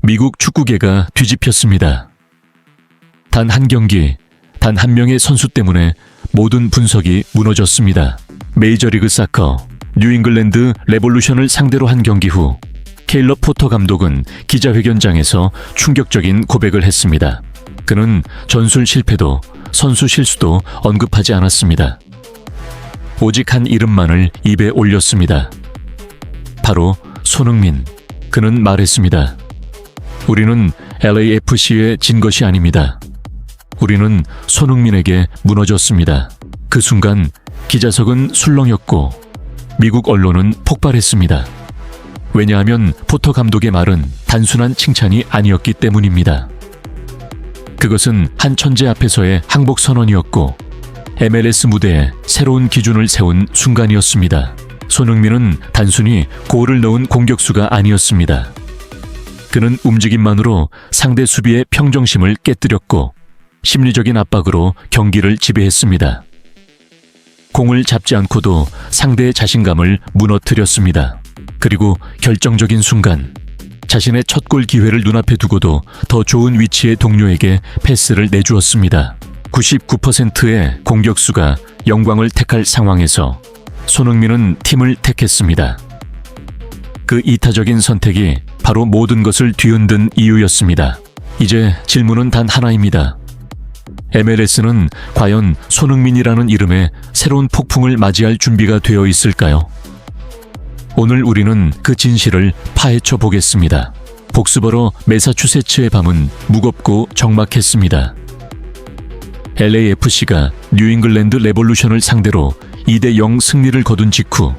미국 축구계가 뒤집혔습니다. 단 한 경기, 단 한 명의 선수 때문에 모든 분석이 무너졌습니다. 메이저리그 사커 뉴잉글랜드 레볼루션을 상대로 한 경기 후 케일럽 포터 감독은 기자회견장에서 충격적인 고백을 했습니다. 그는 전술 실패도 선수 실수도 언급하지 않았습니다. 오직 한 이름만을 입에 올렸습니다. 바로 손흥민. 그는 말했습니다. 우리는 LAFC에 진 것이 아닙니다. 우리는 손흥민에게 무너졌습니다. 그 순간 기자석은 술렁였고 미국 언론은 폭발했습니다. 왜냐하면 포터 감독의 말은 단순한 칭찬이 아니었기 때문입니다. 그것은 한 천재 앞에서의 항복 선언이었고 MLS 무대에 새로운 기준을 세운 순간이었습니다. 손흥민은 단순히 골을 넣은 공격수가 아니었습니다. 그는 움직임만으로 상대 수비의 평정심을 깨뜨렸고 심리적인 압박으로 경기를 지배했습니다. 공을 잡지 않고도 상대의 자신감을 무너뜨렸습니다. 그리고 결정적인 순간 자신의 첫 골 기회를 눈앞에 두고도 더 좋은 위치의 동료에게 패스를 내주었습니다. 99%의 공격수가 영광을 택할 상황에서 손흥민은 팀을 택했습니다. 그 이타적인 선택이 바로 모든 것을 뒤흔든 이유였습니다. 이제 질문은 단 하나입니다. MLS는 과연 손흥민이라는 이름의 새로운 폭풍을 맞이할 준비가 되어 있을까요? 오늘 우리는 그 진실을 파헤쳐 보겠습니다. 복스버러 매사추세츠의 밤은 무겁고 적막했습니다. LAFC가 뉴잉글랜드 레볼루션을 상대로 2대0 승리를 거둔 직후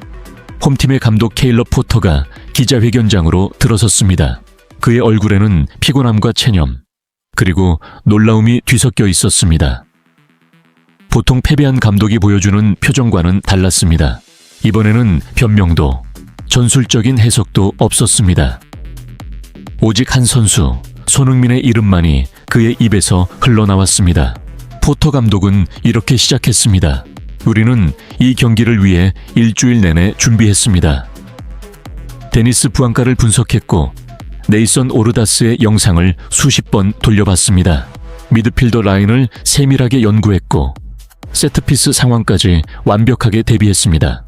홈팀의 감독 케일럽 포터가 기자회견장으로 들어섰습니다. 그의 얼굴에는 피곤함과 체념, 그리고 놀라움이 뒤섞여 있었습니다. 보통 패배한 감독이 보여주는 표정과는 달랐습니다. 이번에는 변명도, 전술적인 해석도 없었습니다. 오직 한 선수, 손흥민의 이름만이 그의 입에서 흘러나왔습니다. 포터 감독은 이렇게 시작했습니다. 우리는 이 경기를 위해 일주일 내내 준비했습니다. 데니스 부앙가를 분석했고 네이선 오르다스의 영상을 수십 번 돌려봤습니다. 미드필더 라인을 세밀하게 연구했고 세트피스 상황까지 완벽하게 대비했습니다.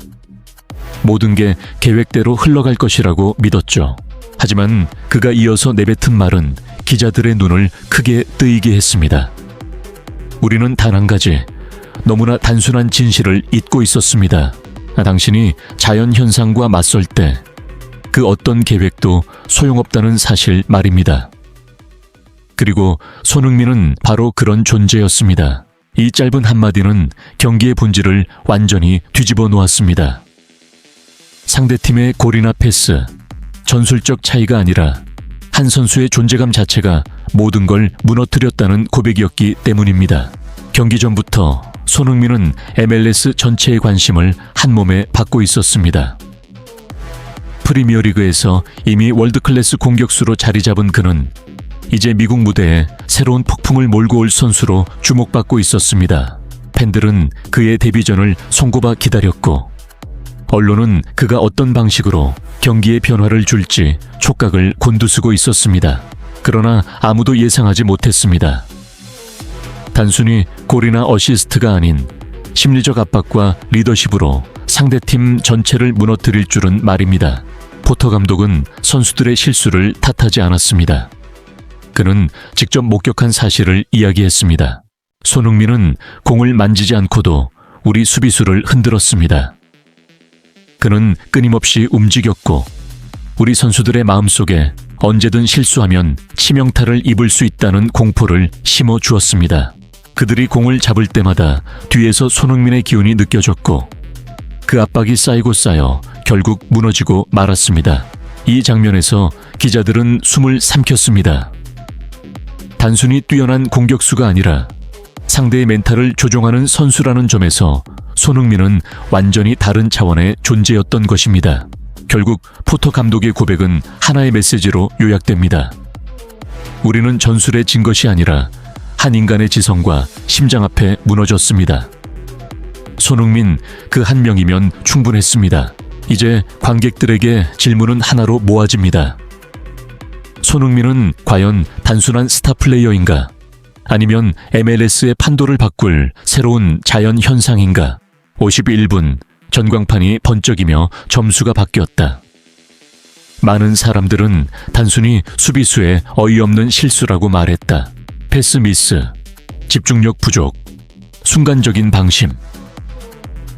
모든 게 계획대로 흘러갈 것이라고 믿었죠. 하지만 그가 이어서 내뱉은 말은 기자들의 눈을 크게 뜨이게 했습니다. 우리는 단 한 가지, 너무나 단순한 진실을 잊고 있었습니다. 당신이 자연현상과 맞설 때 그 어떤 계획도 소용없다는 사실 말입니다. 그리고 손흥민은 바로 그런 존재였습니다. 이 짧은 한마디는 경기의 본질을 완전히 뒤집어 놓았습니다. 상대팀의 골이나 패스, 전술적 차이가 아니라 한 선수의 존재감 자체가 모든 걸 무너뜨렸다는 고백이었기 때문입니다. 경기 전부터 손흥민은 MLS 전체의 관심을 한몸에 받고 있었습니다. 프리미어리그에서 이미 월드클래스 공격수로 자리 잡은 그는 이제 미국 무대에 새로운 폭풍을 몰고 올 선수로 주목받고 있었습니다. 팬들은 그의 데뷔전을 손꼽아 기다렸고 언론은 그가 어떤 방식으로 경기에 변화를 줄지 촉각을 곤두쓰고 있었습니다. 그러나 아무도 예상하지 못했습니다. 단순히 골이나 어시스트가 아닌 심리적 압박과 리더십으로 상대팀 전체를 무너뜨릴 줄은 말입니다. 포터 감독은 선수들의 실수를 탓하지 않았습니다. 그는 직접 목격한 사실을 이야기했습니다. 손흥민은 공을 만지지 않고도 우리 수비수를 흔들었습니다. 그는 끊임없이 움직였고 우리 선수들의 마음속에 언제든 실수하면 치명타를 입을 수 있다는 공포를 심어주었습니다. 그들이 공을 잡을 때마다 뒤에서 손흥민의 기운이 느껴졌고 그 압박이 쌓이고 쌓여 결국 무너지고 말았습니다. 이 장면에서 기자들은 숨을 삼켰습니다. 단순히 뛰어난 공격수가 아니라 상대의 멘탈을 조종하는 선수라는 점에서 손흥민은 완전히 다른 차원의 존재였던 것입니다. 결국 포터 감독의 고백은 하나의 메시지로 요약됩니다. 우리는 전술에 진 것이 아니라 한 인간의 지성과 심장 앞에 무너졌습니다. 손흥민 그 한 명이면 충분했습니다. 이제 관객들에게 질문은 하나로 모아집니다. 손흥민은 과연 단순한 스타 플레이어인가? 아니면 MLS의 판도를 바꿀 새로운 자연 현상인가? 51분 전광판이 번쩍이며 점수가 바뀌었다. 많은 사람들은 단순히 수비수의 어이없는 실수라고 말했다. 패스 미스, 집중력 부족, 순간적인 방심.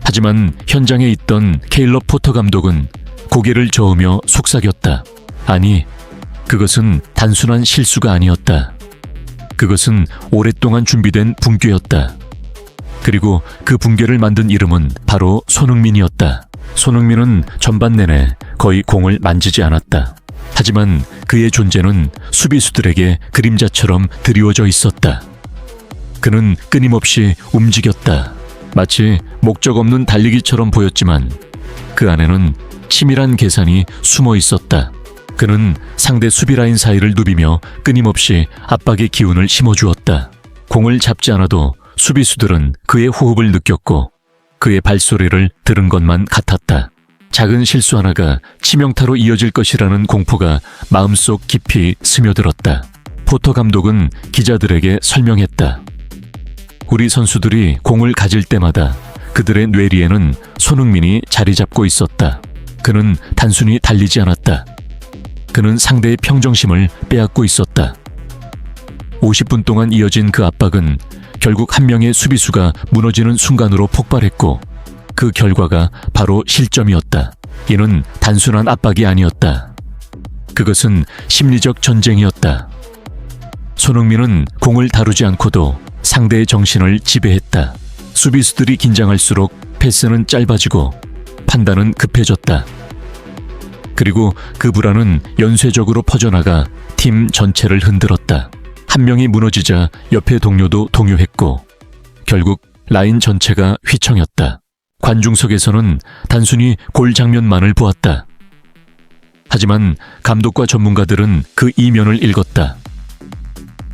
하지만 현장에 있던 케일럽 포터 감독은 고개를 저으며 속삭였다. 아니, 그것은 단순한 실수가 아니었다. 그것은 오랫동안 준비된 붕괴였다. 그리고 그 붕괴를 만든 이름은 바로 손흥민이었다. 손흥민은 전반 내내 거의 공을 만지지 않았다. 하지만 그의 존재는 수비수들에게 그림자처럼 드리워져 있었다. 그는 끊임없이 움직였다. 마치 목적 없는 달리기처럼 보였지만 그 안에는 치밀한 계산이 숨어 있었다. 그는 상대 수비 라인 사이를 누비며 끊임없이 압박의 기운을 심어주었다. 공을 잡지 않아도 수비수들은 그의 호흡을 느꼈고 그의 발소리를 들은 것만 같았다. 작은 실수 하나가 치명타로 이어질 것이라는 공포가 마음속 깊이 스며들었다. 포터 감독은 기자들에게 설명했다. 우리 선수들이 공을 가질 때마다 그들의 뇌리에는 손흥민이 자리 잡고 있었다. 그는 단순히 달리지 않았다. 그는 상대의 평정심을 빼앗고 있었다. 50분 동안 이어진 그 압박은 결국 한 명의 수비수가 무너지는 순간으로 폭발했고 그 결과가 바로 실점이었다. 이는 단순한 압박이 아니었다. 그것은 심리적 전쟁이었다. 손흥민은 공을 다루지 않고도 상대의 정신을 지배했다. 수비수들이 긴장할수록 패스는 짧아지고 판단은 급해졌다. 그리고 그 불안은 연쇄적으로 퍼져나가 팀 전체를 흔들었다. 한 명이 무너지자 옆의 동료도 동요했고 결국 라인 전체가 휘청였다. 관중석에서는 단순히 골 장면만을 보았다. 하지만 감독과 전문가들은 그 이면을 읽었다.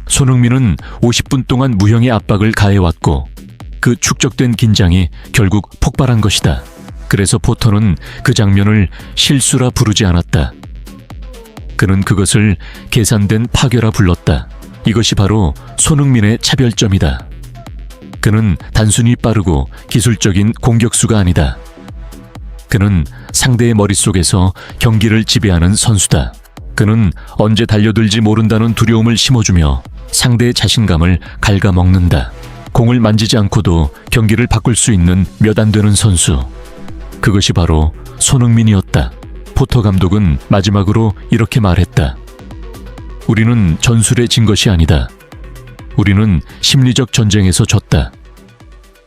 손흥민은 50분 동안 무형의 압박을 가해왔고 그 축적된 긴장이 결국 폭발한 것이다. 그래서 포터는 그 장면을 실수라 부르지 않았다. 그는 그것을 계산된 파괴라 불렀다. 이것이 바로 손흥민의 차별점이다. 그는 단순히 빠르고 기술적인 공격수가 아니다. 그는 상대의 머릿속에서 경기를 지배하는 선수다. 그는 언제 달려들지 모른다는 두려움을 심어주며 상대의 자신감을 갉아먹는다. 공을 만지지 않고도 경기를 바꿀 수 있는 몇 안 되는 선수. 그것이 바로 손흥민이었다. 포터 감독은 마지막으로 이렇게 말했다. 우리는 전술에 진 것이 아니다. 우리는 심리적 전쟁에서 졌다.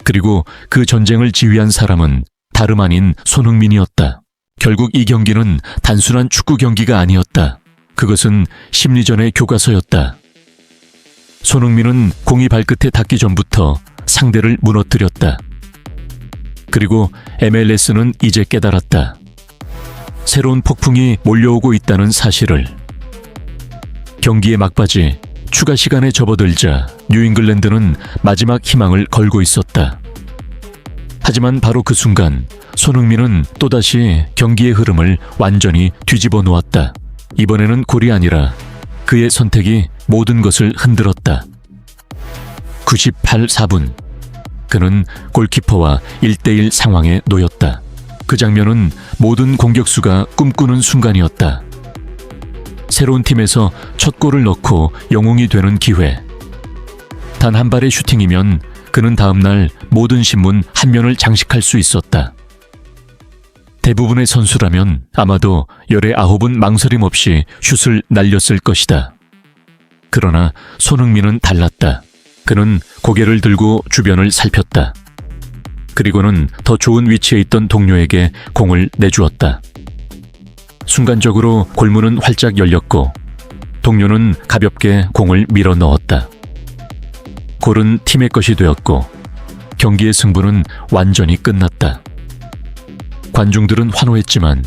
그리고 그 전쟁을 지휘한 사람은 다름 아닌 손흥민이었다. 결국 이 경기는 단순한 축구 경기가 아니었다. 그것은 심리전의 교과서였다. 손흥민은 공이 발끝에 닿기 전부터 상대를 무너뜨렸다. 그리고 MLS는 이제 깨달았다. 새로운 폭풍이 몰려오고 있다는 사실을. 경기의 막바지 추가 시간에 접어들자 뉴잉글랜드는 마지막 희망을 걸고 있었다. 하지만 바로 그 순간 손흥민은 또다시 경기의 흐름을 완전히 뒤집어 놓았다. 이번에는 골이 아니라 그의 선택이 모든 것을 흔들었다. 98-4분 그는 골키퍼와 1대1 상황에 놓였다. 그 장면은 모든 공격수가 꿈꾸는 순간이었다. 새로운 팀에서 첫 골을 넣고 영웅이 되는 기회. 단 한 발의 슈팅이면 그는 다음날 모든 신문 한 면을 장식할 수 있었다. 대부분의 선수라면 아마도 열의 9은 망설임 없이 슛을 날렸을 것이다. 그러나 손흥민은 달랐다. 그는 고개를 들고 주변을 살폈다. 그리고는 더 좋은 위치에 있던 동료에게 공을 내주었다. 순간적으로 골문은 활짝 열렸고 동료는 가볍게 공을 밀어 넣었다. 골은 팀의 것이 되었고 경기의 승부는 완전히 끝났다. 관중들은 환호했지만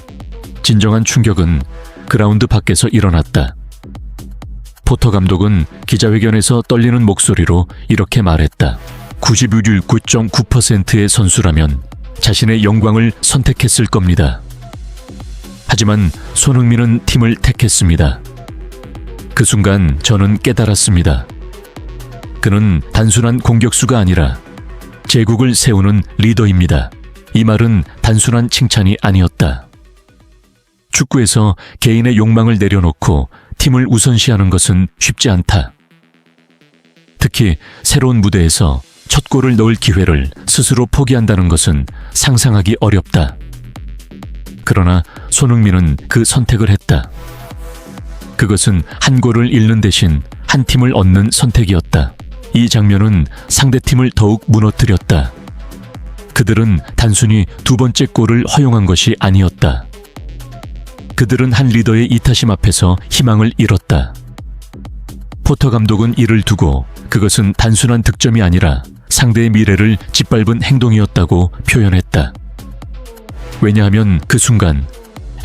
진정한 충격은 그라운드 밖에서 일어났다. 포터 감독은 기자회견에서 떨리는 목소리로 이렇게 말했다. 91.9%의 선수라면 자신의 영광을 선택했을 겁니다. 하지만 손흥민은 팀을 택했습니다. 그 순간 저는 깨달았습니다. 그는 단순한 공격수가 아니라 제국을 세우는 리더입니다. 이 말은 단순한 칭찬이 아니었다. 축구에서 개인의 욕망을 내려놓고 팀을 우선시하는 것은 쉽지 않다. 특히 새로운 무대에서 첫 골을 넣을 기회를 스스로 포기한다는 것은 상상하기 어렵다. 그러나 손흥민은 그 선택을 했다. 그것은 한 골을 잃는 대신 한 팀을 얻는 선택이었다. 이 장면은 상대팀을 더욱 무너뜨렸다. 그들은 단순히 두 번째 골을 허용한 것이 아니었다. 그들은 한 리더의 이타심 앞에서 희망을 잃었다. 포터 감독은 이를 두고 그것은 단순한 득점이 아니라 상대의 미래를 짓밟은 행동이었다고 표현했다. 왜냐하면 그 순간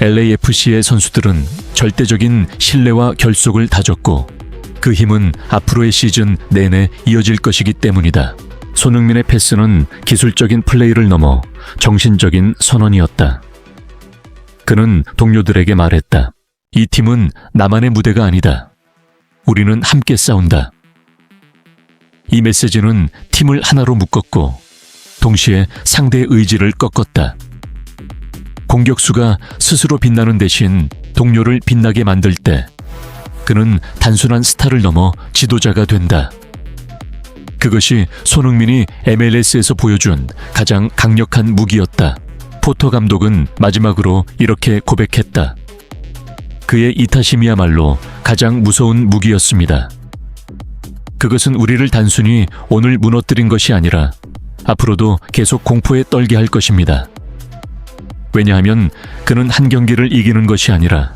LAFC의 선수들은 절대적인 신뢰와 결속을 다졌고 그 힘은 앞으로의 시즌 내내 이어질 것이기 때문이다. 손흥민의 패스는 기술적인 플레이를 넘어 정신적인 선언이었다. 그는 동료들에게 말했다. 이 팀은 나만의 무대가 아니다. 우리는 함께 싸운다. 이 메시지는 팀을 하나로 묶었고 동시에 상대의 의지를 꺾었다. 공격수가 스스로 빛나는 대신 동료를 빛나게 만들 때 그는 단순한 스타를 넘어 지도자가 된다. 그것이 손흥민이 MLS에서 보여준 가장 강력한 무기였다. 포터 감독은 마지막으로 이렇게 고백했다. 그의 이타심이야말로 가장 무서운 무기였습니다. 그것은 우리를 단순히 오늘 무너뜨린 것이 아니라 앞으로도 계속 공포에 떨게 할 것입니다. 왜냐하면 그는 한 경기를 이기는 것이 아니라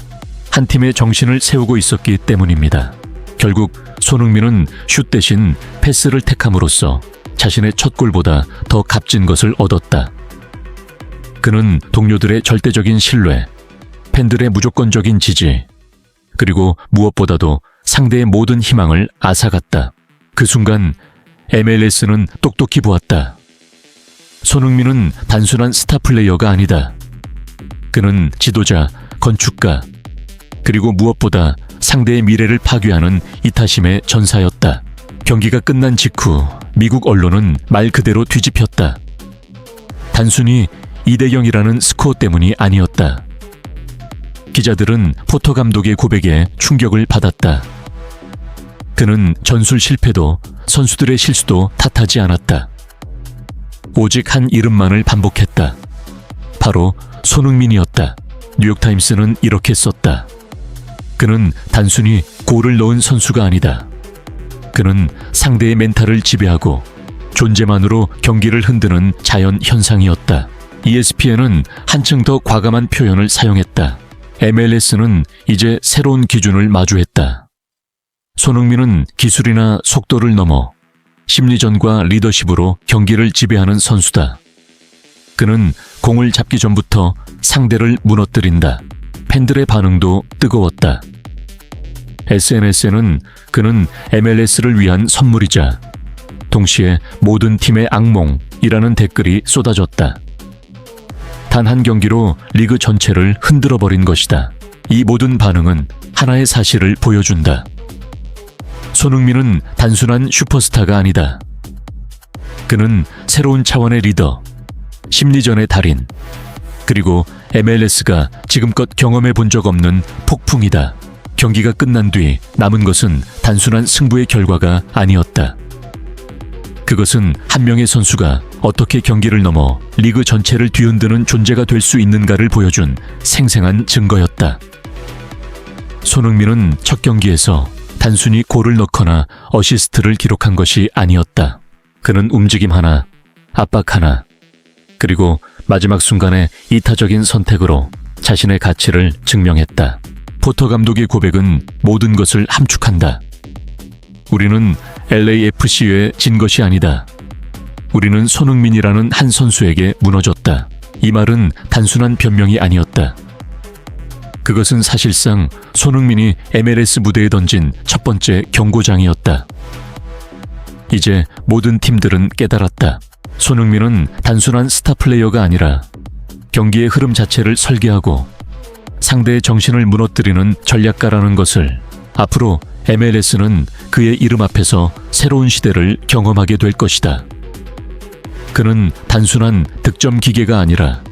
한 팀의 정신을 세우고 있었기 때문입니다. 결국 손흥민은 슛 대신 패스를 택함으로써 자신의 첫 골보다 더 값진 것을 얻었다. 그는 동료들의 절대적인 신뢰, 팬들의 무조건적인 지지, 그리고 무엇보다도 상대의 모든 희망을 앗아갔다. 그 순간 MLS는 똑똑히 보았다. 손흥민은 단순한 스타 플레이어가 아니다. 그는 지도자, 건축가, 그리고 무엇보다 상대의 미래를 파괴하는 이타심의 전사였다. 경기가 끝난 직후 미국 언론은 말 그대로 뒤집혔다. 단순히 2대0이라는 스코어 때문이 아니었다. 기자들은 포터 감독의 고백에 충격을 받았다. 그는 전술 실패도 선수들의 실수도 탓하지 않았다. 오직 한 이름만을 반복했다. 바로 손흥민이었다. 뉴욕타임스는 이렇게 썼다. 그는 단순히 골을 넣은 선수가 아니다. 그는 상대의 멘탈을 지배하고 존재만으로 경기를 흔드는 자연 현상이었다. ESPN은 한층 더 과감한 표현을 사용했다. MLS는 이제 새로운 기준을 마주했다. 손흥민은 기술이나 속도를 넘어 심리전과 리더십으로 경기를 지배하는 선수다. 그는 공을 잡기 전부터 상대를 무너뜨린다. 팬들의 반응도 뜨거웠다. SNS에는 그는 MLS를 위한 선물이자 동시에 모든 팀의 악몽이라는 댓글이 쏟아졌다. 단 한 경기로 리그 전체를 흔들어버린 것이다. 이 모든 반응은 하나의 사실을 보여준다. 손흥민은 단순한 슈퍼스타가 아니다. 그는 새로운 차원의 리더, 심리전의 달인, 그리고 MLS가 지금껏 경험해 본 적 없는 폭풍이다. 경기가 끝난 뒤 남은 것은 단순한 승부의 결과가 아니었다. 그것은 한 명의 선수가 어떻게 경기를 넘어 리그 전체를 뒤흔드는 존재가 될 수 있는가를 보여준 생생한 증거였다. 손흥민은 첫 경기에서 단순히 골을 넣거나 어시스트를 기록한 것이 아니었다. 그는 움직임 하나, 압박 하나, 그리고 마지막 순간의 이타적인 선택으로 자신의 가치를 증명했다. 포터 감독의 고백은 모든 것을 함축한다. 우리는 LAFC에 진 것이 아니다. 우리는 손흥민이라는 한 선수에게 무너졌다. 이 말은 단순한 변명이 아니었다. 그것은 사실상 손흥민이 MLS 무대에 던진 첫 번째 경고장이었다. 이제 모든 팀들은 깨달았다. 손흥민은 단순한 스타 플레이어가 아니라 경기의 흐름 자체를 설계하고 상대의 정신을 무너뜨리는 전략가라는 것을. 앞으로 MLS는 그의 이름 앞에서 새로운 시대를 경험하게 될 것이다. 그는 단순한 득점 기계가 아니라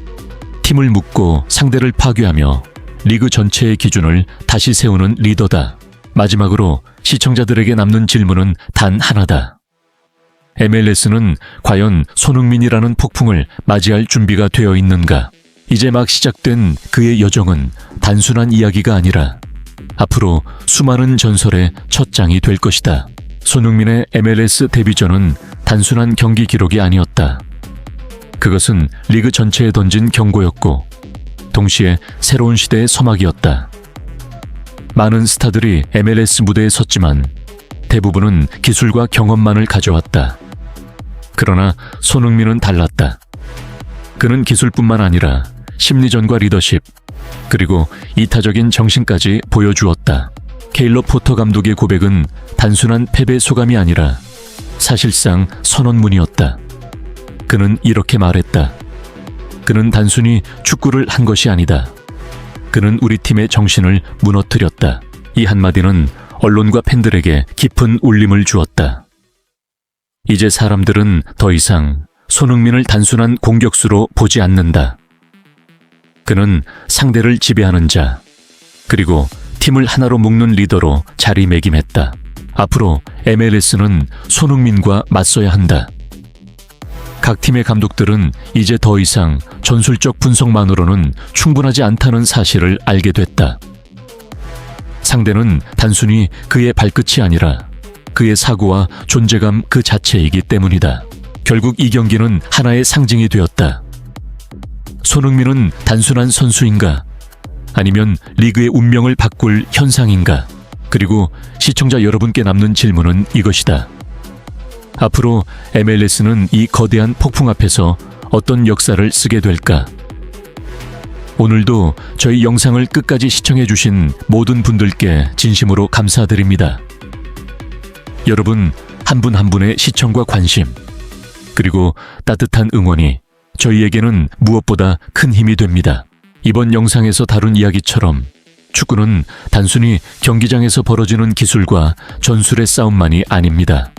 팀을 묶고 상대를 파괴하며 리그 전체의 기준을 다시 세우는 리더다. 마지막으로 시청자들에게 남는 질문은 단 하나다. MLS는 과연 손흥민이라는 폭풍을 맞이할 준비가 되어 있는가? 이제 막 시작된 그의 여정은 단순한 이야기가 아니라 앞으로 수많은 전설의 첫 장이 될 것이다. 손흥민의 MLS 데뷔전은 단순한 경기 기록이 아니었다. 그것은 리그 전체에 던진 경고였고 동시에 새로운 시대의 서막이었다. 많은 스타들이 MLS 무대에 섰지만 대부분은 기술과 경험만을 가져왔다. 그러나 손흥민은 달랐다. 그는 기술뿐만 아니라 심리전과 리더십, 그리고 이타적인 정신까지 보여주었다. 케일러 포터 감독의 고백은 단순한 패배 소감이 아니라 사실상 선언문이었다. 그는 이렇게 말했다. 그는 단순히 축구를 한 것이 아니다. 그는 우리 팀의 정신을 무너뜨렸다. 이 한마디는 언론과 팬들에게 깊은 울림을 주었다. 이제 사람들은 더 이상 손흥민을 단순한 공격수로 보지 않는다. 그는 상대를 지배하는 자, 그리고 팀을 하나로 묶는 리더로 자리매김했다. 앞으로 MLS는 손흥민과 맞서야 한다. 각 팀의 감독들은 이제 더 이상 전술적 분석만으로는 충분하지 않다는 사실을 알게 됐다. 상대는 단순히 그의 발끝이 아니라 그의 사고와 존재감 그 자체이기 때문이다. 결국 이 경기는 하나의 상징이 되었다. 손흥민은 단순한 선수인가? 아니면 리그의 운명을 바꿀 현상인가? 그리고 시청자 여러분께 남는 질문은 이것이다. 앞으로 MLS는 이 거대한 폭풍 앞에서 어떤 역사를 쓰게 될까? 오늘도 저희 영상을 끝까지 시청해주신 모든 분들께 진심으로 감사드립니다. 여러분 한 분 한 분의 시청과 관심, 그리고 따뜻한 응원이 저희에게는 무엇보다 큰 힘이 됩니다. 이번 영상에서 다룬 이야기처럼 축구는 단순히 경기장에서 벌어지는 기술과 전술의 싸움만이 아닙니다.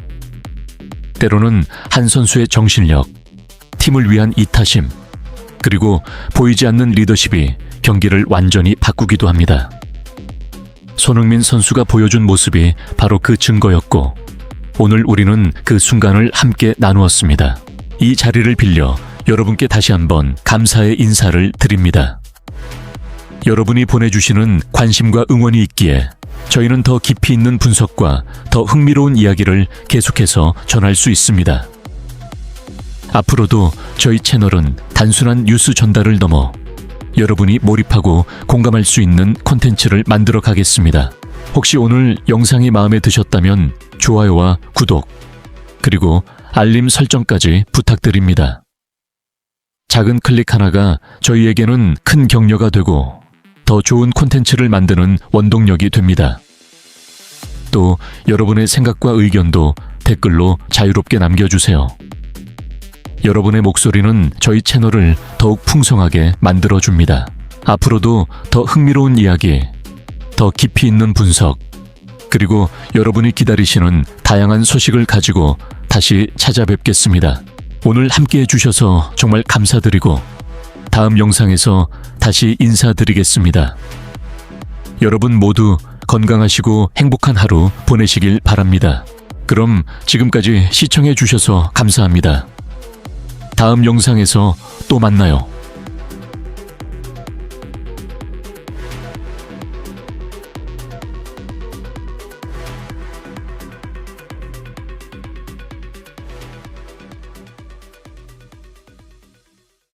때로는 한 선수의 정신력, 팀을 위한 이타심, 그리고 보이지 않는 리더십이 경기를 완전히 바꾸기도 합니다. 손흥민 선수가 보여준 모습이 바로 그 증거였고, 오늘 우리는 그 순간을 함께 나누었습니다. 이 자리를 빌려 여러분께 다시 한번 감사의 인사를 드립니다. 여러분이 보내주시는 관심과 응원이 있기에 저희는 더 깊이 있는 분석과 더 흥미로운 이야기를 계속해서 전할 수 있습니다. 앞으로도 저희 채널은 단순한 뉴스 전달을 넘어 여러분이 몰입하고 공감할 수 있는 콘텐츠를 만들어 가겠습니다. 혹시 오늘 영상이 마음에 드셨다면 좋아요와 구독, 그리고 알림 설정까지 부탁드립니다. 작은 클릭 하나가 저희에게는 큰 격려가 되고 더 좋은 콘텐츠를 만드는 원동력이 됩니다. 또 여러분의 생각과 의견도 댓글로 자유롭게 남겨주세요. 여러분의 목소리는 저희 채널을 더욱 풍성하게 만들어줍니다. 앞으로도 더 흥미로운 이야기, 더 깊이 있는 분석, 그리고 여러분이 기다리시는 다양한 소식을 가지고 다시 찾아뵙겠습니다. 오늘 함께 해주셔서 정말 감사드리고 다음 영상에서 다시 인사드리겠습니다. 여러분 모두 건강하시고 행복한 하루 보내시길 바랍니다. 그럼 지금까지 시청해 주셔서 감사합니다. 다음 영상에서 또 만나요.